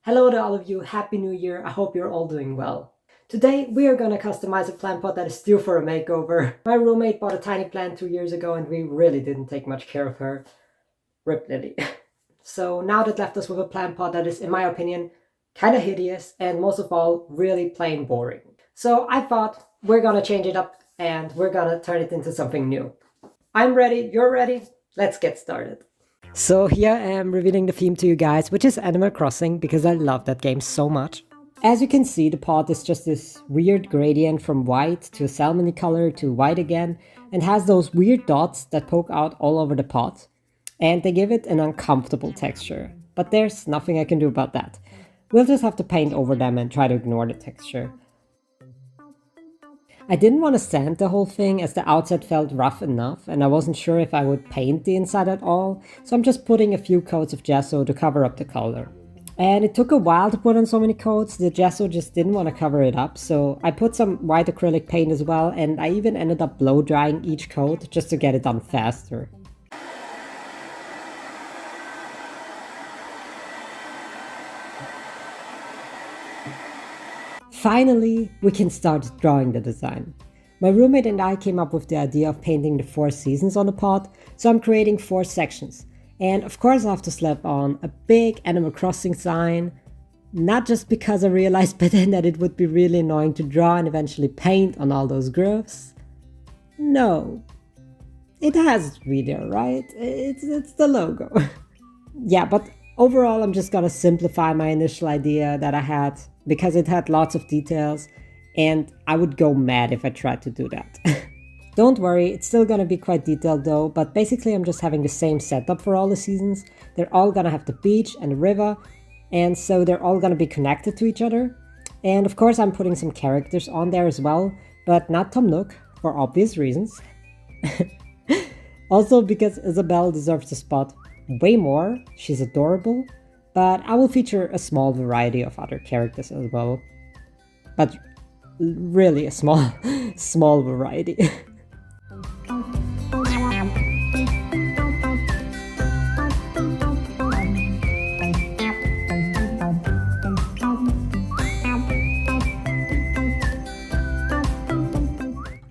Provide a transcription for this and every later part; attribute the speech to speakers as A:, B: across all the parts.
A: Hello to all of you, Happy New Year, I hope you're all doing well. Today we are gonna customize a plant pot that is due for a makeover. My roommate bought a tiny plant 2 years ago and we really didn't take much care of her. Rip Lily. So now that left us with a plant pot that is, in my opinion, kinda hideous and most of all, really plain boring. So I thought we're gonna change it up and we're gonna turn it into something new. I'm ready, you're ready, let's get started. So here I am revealing the theme to you guys, which is Animal Crossing, because I love that game so much. As you can see, the pot is just this weird gradient from white to a salmony color to white again, and has those weird dots that poke out all over the pot. And they give it an uncomfortable texture. But there's nothing I can do about that. We'll just have to paint over them and try to ignore the texture. I didn't want to sand the whole thing as the outside felt rough enough and I wasn't sure if I would paint the inside at all, so I'm just putting a few coats of gesso to cover up the color. And it took a while to put on so many coats, the gesso just didn't want to cover it up, so I put some white acrylic paint as well, and I even ended up blow drying each coat just to get it done faster. Finally, we can start drawing the design. My roommate and I came up with the idea of painting the 4 seasons on the pot, so I'm creating 4 sections. And of course I have to slap on a big Animal Crossing sign, not just because I realized by then that it would be really annoying to draw and eventually paint on all those grooves. No, it has to be there, right? It's the logo. Yeah, but overall I'm just gonna simplify my initial idea that I had because it had lots of details and I would go mad if I tried to do that. Don't worry, it's still gonna be quite detailed though, but basically I'm just having the same setup for all the seasons. They're all gonna have the beach and the river, and so they're all gonna be connected to each other. And of course I'm putting some characters on there as well, but not Tom Nook, for obvious reasons. Also because Isabelle deserves the spot way more, she's adorable, but I will feature a small variety of other characters as well. But really a small variety.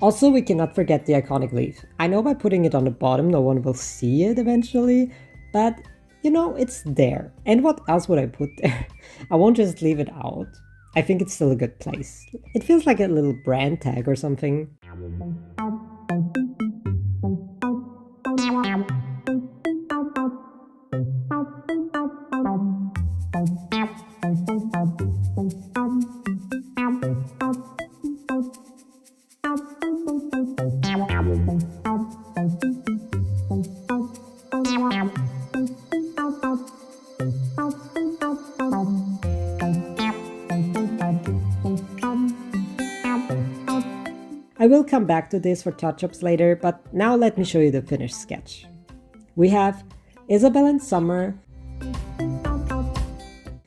A: Also, we cannot forget the iconic leaf. I know by putting it on the bottom no one will see it eventually, but you know, it's there. And what else would I put there? I won't just leave it out. I think it's still a good place. It feels like a little brand tag or something. I will come back to this for touch-ups later, but now let me show you the finished sketch. We have Isabelle in summer,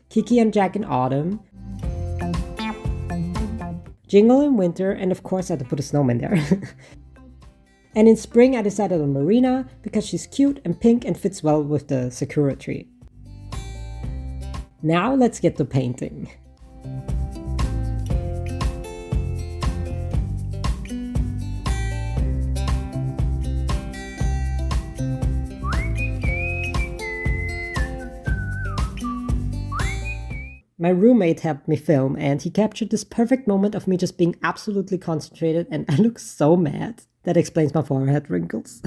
A: Kiki and Jack in autumn, Jingle in winter, and of course I had to put a snowman there. And in spring I decided on Marina because she's cute and pink and fits well with the Sakura tree. Now let's get to painting. My roommate helped me film and he captured this perfect moment of me just being absolutely concentrated, and I look so mad. That explains my forehead wrinkles.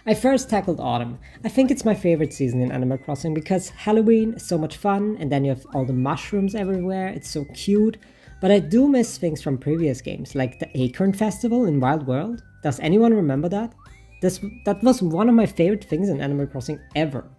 A: I first tackled autumn. I think it's my favorite season in Animal Crossing because Halloween is so much fun and then you have all the mushrooms everywhere, it's so cute. But I do miss things from previous games, like the Acorn Festival in Wild World. Does anyone remember that? That was one of my favorite things in Animal Crossing ever.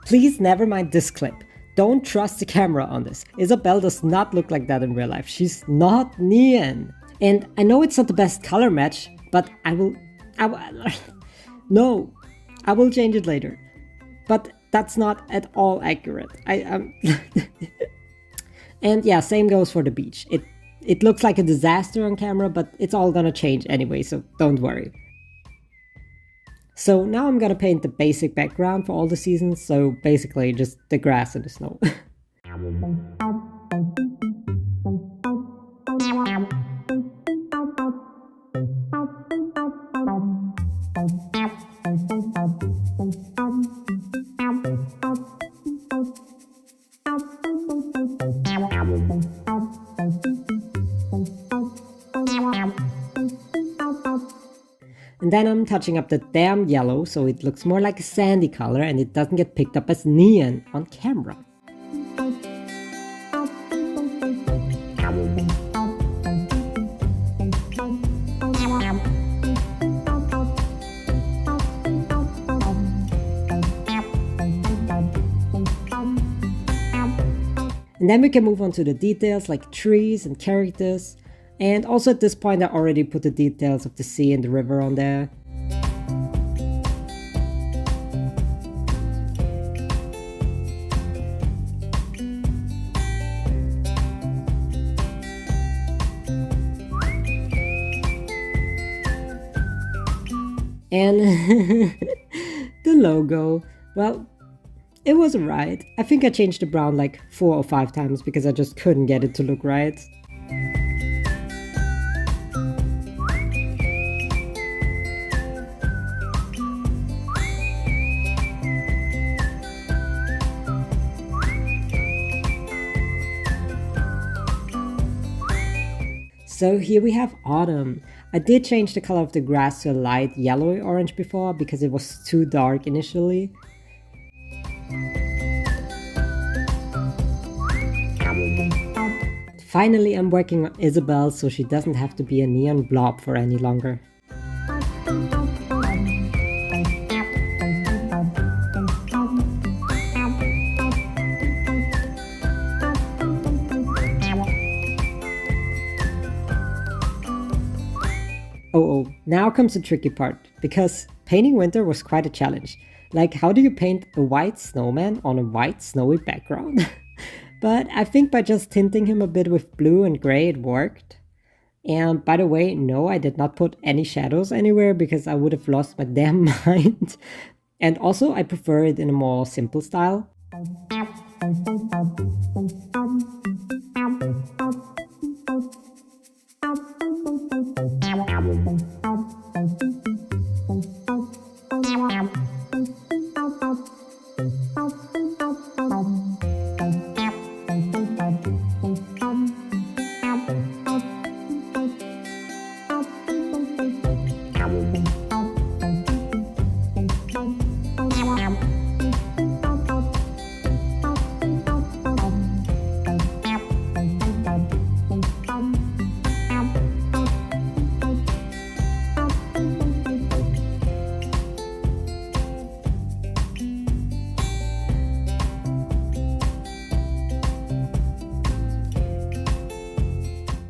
A: Please never mind this clip. Don't trust the camera on this. Isabelle does not look like that in real life. She's not neon. And I know it's not the best color match, but I will no, I will change it later. But that's not at all accurate. And yeah, same goes for the beach. It looks like a disaster on camera, but it's all gonna change anyway, so don't worry. So now I'm gonna paint the basic background for all the seasons, so basically just the grass and the snow. And then I'm touching up the damn yellow so it looks more like a sandy color and it doesn't get picked up as neon on camera. And then we can move on to the details like trees and characters. And also at this point I already put the details of the sea and the river on there. And the logo, well, it was alright. I think I changed the brown like 4 or 5 times because I just couldn't get it to look right. So here we have autumn. I did change the color of the grass to a light yellowy orange before because it was too dark initially. Finally, I'm working on Isabel so she doesn't have to be a neon blob for any longer. Oh, now comes the tricky part, because painting winter was quite a challenge. Like, how do you paint a white snowman on a white snowy background? But I think by just tinting him a bit with blue and gray it worked. And by the way, no, I did not put any shadows anywhere because I would have lost my damn mind. And also I prefer it in a more simple style.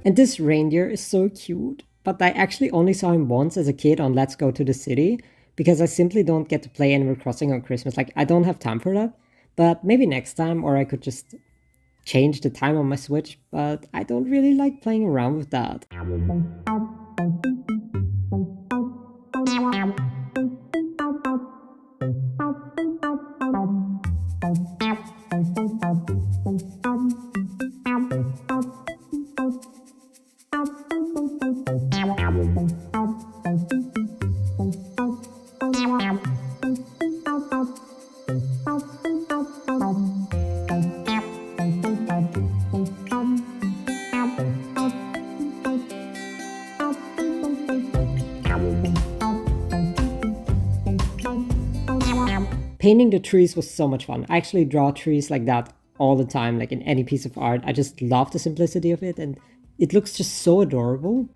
A: And this reindeer is so cute, but I actually only saw him once as a kid on Let's Go to the City, because I simply don't get to play Animal Crossing on Christmas. Like, I don't have time for that, but maybe next time, or I could just change the time on my Switch, but I don't really like playing around with that. Painting the trees was so much fun. I actually draw trees like that all the time, like in any piece of art. I just love the simplicity of it and it looks just so adorable.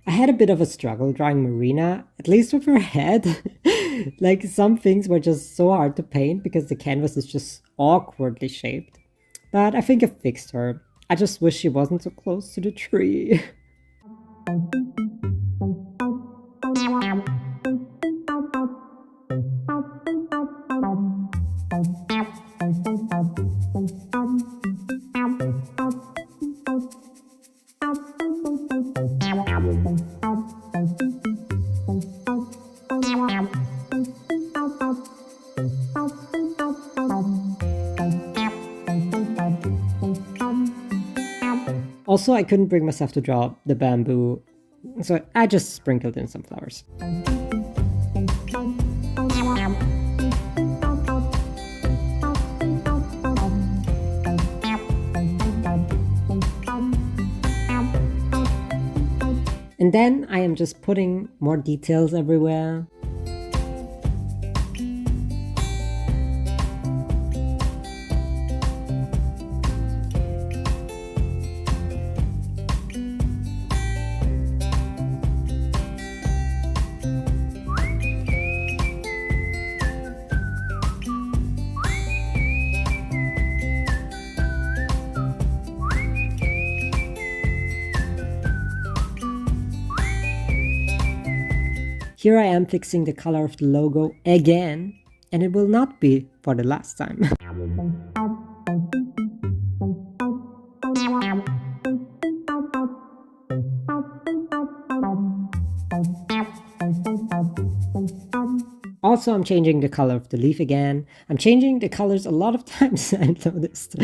A: I had a bit of a struggle drawing Marina, at least with her head. Like some things were just so hard to paint because the canvas is just awkwardly shaped. But I think I fixed her. I just wish she wasn't so close to the tree. Also, I couldn't bring myself to draw the bamboo, so I just sprinkled in some flowers. And then I am just putting more details everywhere. Here I am fixing the color of the logo again, and it will not be for the last time. Also, I'm changing the color of the leaf again. I'm changing the colors a lot of times, I noticed.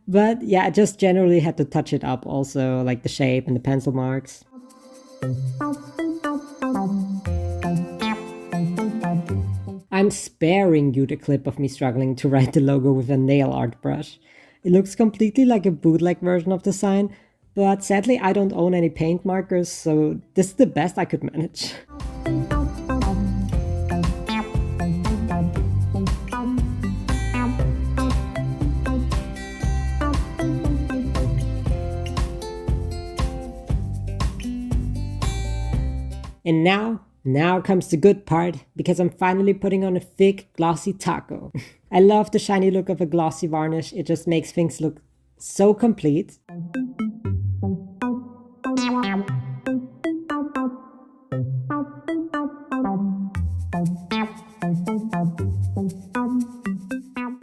A: But yeah, I just generally had to touch it up also, like the shape and the pencil marks. I'm sparing you the clip of me struggling to write the logo with a nail art brush. It looks completely like a bootleg version of the sign, but sadly I don't own any paint markers, so this is the best I could manage. And now comes the good part, because I'm finally putting on a thick, glossy taco. I love the shiny look of a glossy varnish, it just makes things look so complete.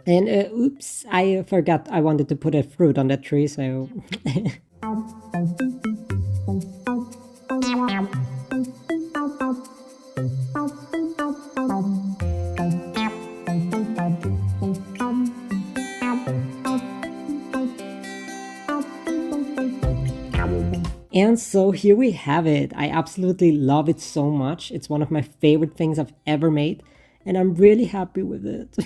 A: And oops, I forgot I wanted to put a fruit on that tree, so... And so here we have it. I absolutely love it so much. It's one of my favorite things I've ever made, and I'm really happy with it.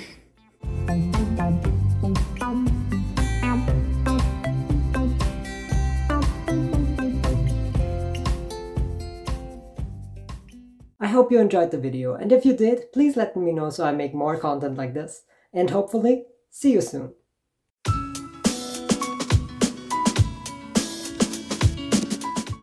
A: I hope you enjoyed the video, and if you did, please let me know so I make more content like this. And hopefully, see you soon.